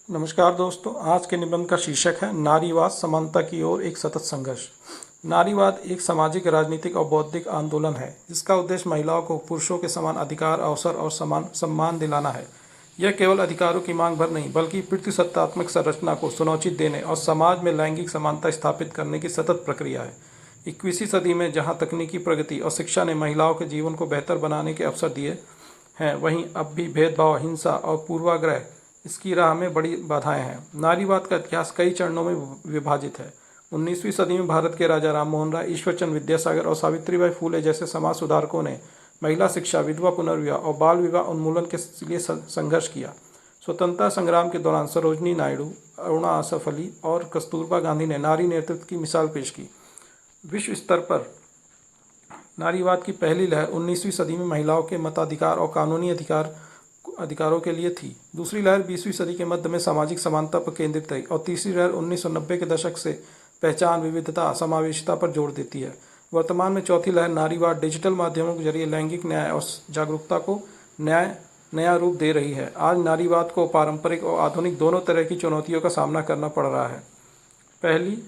नमस्कार दोस्तों, आज के निबंध का शीर्षक है नारीवाद समानता की ओर एक सतत संघर्ष। नारीवाद एक सामाजिक, राजनीतिक और बौद्धिक आंदोलन है जिसका उद्देश्य महिलाओं को पुरुषों के समान अधिकार, अवसर और समान सम्मान दिलाना है। यह केवल अधिकारों की मांग भर नहीं बल्कि पितृसत्तात्मक संरचना को सुनिश्चित देने और समाज में लैंगिक समानता स्थापित करने की सतत प्रक्रिया है। 21वीं सदी में जहाँ तकनीकी प्रगति और शिक्षा ने महिलाओं के जीवन को बेहतर बनाने के अवसर दिए हैं, वहीं अब भी भेदभाव, हिंसा और पूर्वाग्रह इसकी राह में बड़ी बाधाएं हैं। नारीवाद का इतिहास कई चरणों में विभाजित है। 19वीं सदी में भारत के राजा राम मोहन राय, ईश्वरचंद्र विद्यासागर और सावित्रीबाई फूले जैसे समाज सुधारकों ने महिला शिक्षा, विधवा पुनर्विवाह और बाल विवाह उन्मूलन के लिए संघर्ष किया। स्वतंत्रता संग्राम के दौरान सरोजनी नायडू, अरुणा आसफ अली और कस्तूरबा गांधी ने नारी नेतृत्व की मिसाल पेश की। विश्व स्तर पर नारीवाद की पहली लहर 19वीं सदी में महिलाओं के मताधिकार और कानूनी अधिकारों के लिए थी। दूसरी लहर 20वीं सदी के मध्य में सामाजिक समानता पर केंद्रित रही और तीसरी लहर 1990 के दशक से पहचान, विविधता, समावेशिता पर जोर देती है। वर्तमान में चौथी लहर नारीवाद डिजिटल माध्यमों के जरिए लैंगिक न्याय और जागरूकता को नया रूप दे रही है। आज नारीवाद को पारंपरिक और आधुनिक दोनों तरह की चुनौतियों का सामना करना पड़ रहा है। पहली,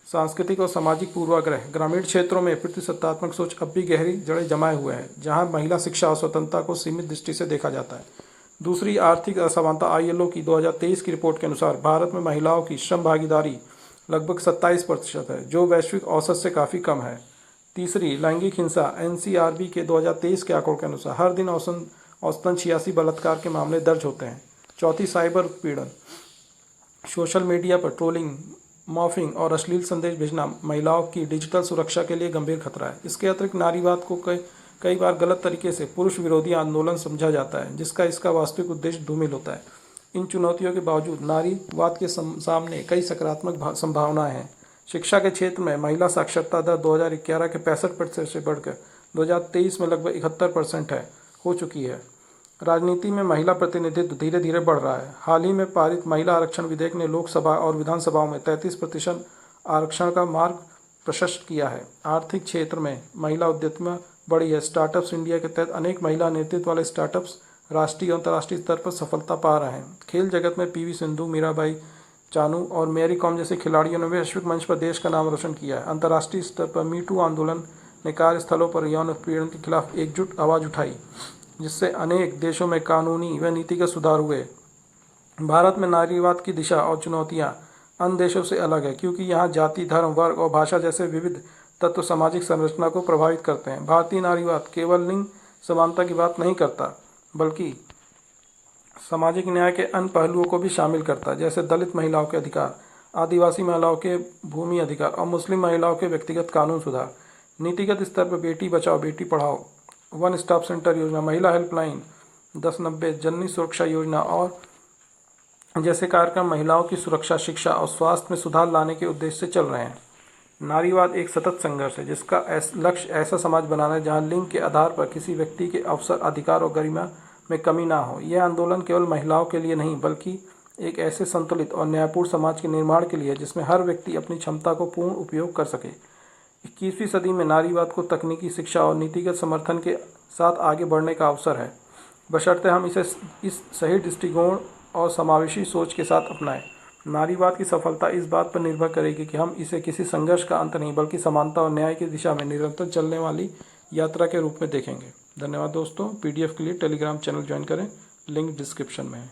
सांस्कृतिक और सामाजिक पूर्वाग्रह। ग्रामीण क्षेत्रों में पितृसत्तात्मक सोच अब भी गहरी जड़ें जमाए हुए है, जहां महिला शिक्षा और स्वतंत्रता को सीमित दृष्टि से देखा जाता है। दूसरी, आर्थिक असमानता। ILO की 2023 की रिपोर्ट के अनुसार भारत में महिलाओं की श्रम भागीदारी लगभग 27% है, जो वैश्विक औसत से काफ़ी कम है। तीसरी, लैंगिक हिंसा। NCRB के 2023 के आंकड़ों के अनुसार हर दिन औसतन 86 बलात्कार के मामले दर्ज होते हैं। चौथी, साइबर उत्पीड़न। सोशल मीडिया पर ट्रोलिंग, मॉर्फिंग और अश्लील संदेश भेजना महिलाओं की डिजिटल सुरक्षा के लिए गंभीर खतरा है। इसके अतिरिक्त नारीवाद को कई बार गलत तरीके से पुरुष विरोधी आंदोलन समझा जाता है, जिसका इसका वास्तविक उद्देश्य धूमिल होता है। इन चुनौतियों के बावजूद नारीवाद के सामने कई सकारात्मक संभावनाएं हैं। शिक्षा के क्षेत्र में महिला साक्षरता दर 2011 के 65% से बढ़कर 2023 में लगभग 71% हो चुकी है। राजनीति में महिला प्रतिनिधित्व धीरे धीरे बढ़ रहा है। हाल ही में पारित महिला आरक्षण विधेयक ने लोकसभा और विधानसभाओं में 33% आरक्षण का मार्ग प्रशस्त किया है। आर्थिक क्षेत्र में महिला उद्यमिता बढ़ी है। स्टार्टअप्स इंडिया के तहत अनेक महिला नेतृत्व वाले स्टार्टअप्स राष्ट्रीय और अंतर्राष्ट्रीय स्तर पर सफलता पा रहे हैं। खेल जगत में PV सिंधु, मीराबाई चानू और मैरी कॉम जैसे खिलाड़ियों ने वैश्विक मंच पर देश का नाम रोशन किया है। अंतर्राष्ट्रीय स्तर पर मीटू आंदोलन ने कार्यस्थलों पर यौन उत्पीड़न के खिलाफ एकजुट आवाज उठाई, जिससे अनेक देशों में कानूनी व नीतिगत सुधार हुए। भारत में नारीवाद की दिशा और चुनौतियां अन्य देशों से अलग है, क्योंकि यहाँ जाति, धर्म, वर्ग और भाषा जैसे विविध तत्व सामाजिक संरचना को प्रभावित करते हैं। भारतीय नारीवाद केवल लिंग समानता की बात नहीं करता, बल्कि सामाजिक न्याय के अन्य पहलुओं को भी शामिल करता है, जैसे दलित महिलाओं के अधिकार, आदिवासी महिलाओं के भूमि अधिकार और मुस्लिम महिलाओं के व्यक्तिगत कानून सुधार। नीतिगत स्तर पर Beti Bachao Beti Padhao, one stop centre योजना, महिला हेल्पलाइन 1090, जननी सुरक्षा योजना और जैसे कार्यक्रम महिलाओं की सुरक्षा, शिक्षा और स्वास्थ्य में सुधार लाने के उद्देश्य से चल रहे हैं। नारीवाद एक सतत संघर्ष है, जिसका लक्ष्य ऐसा समाज बनाना है जहां लिंग के आधार पर किसी व्यक्ति के अवसर, अधिकार और गरिमा में कमी ना हो। यह आंदोलन केवल महिलाओं के लिए नहीं, बल्कि एक ऐसे संतुलित और न्यायपूर्ण समाज के निर्माण के लिए है, जिसमें हर व्यक्ति अपनी क्षमता को पूर्ण उपयोग कर सके। 21वीं सदी में नारीवाद को तकनीकी, शिक्षा और नीतिगत समर्थन के साथ आगे बढ़ने का अवसर है, बशर्ते हम इसे इस सही दृष्टिकोण और समावेशी सोच के साथ अपनाएं। नारीवाद की सफलता इस बात पर निर्भर करेगी कि हम इसे किसी संघर्ष का अंत नहीं, बल्कि समानता और न्याय की दिशा में निरंतर चलने वाली यात्रा के रूप में देखेंगे। धन्यवाद दोस्तों। PDF के लिए टेलीग्राम चैनल ज्वाइन करें, लिंक डिस्क्रिप्शन में है।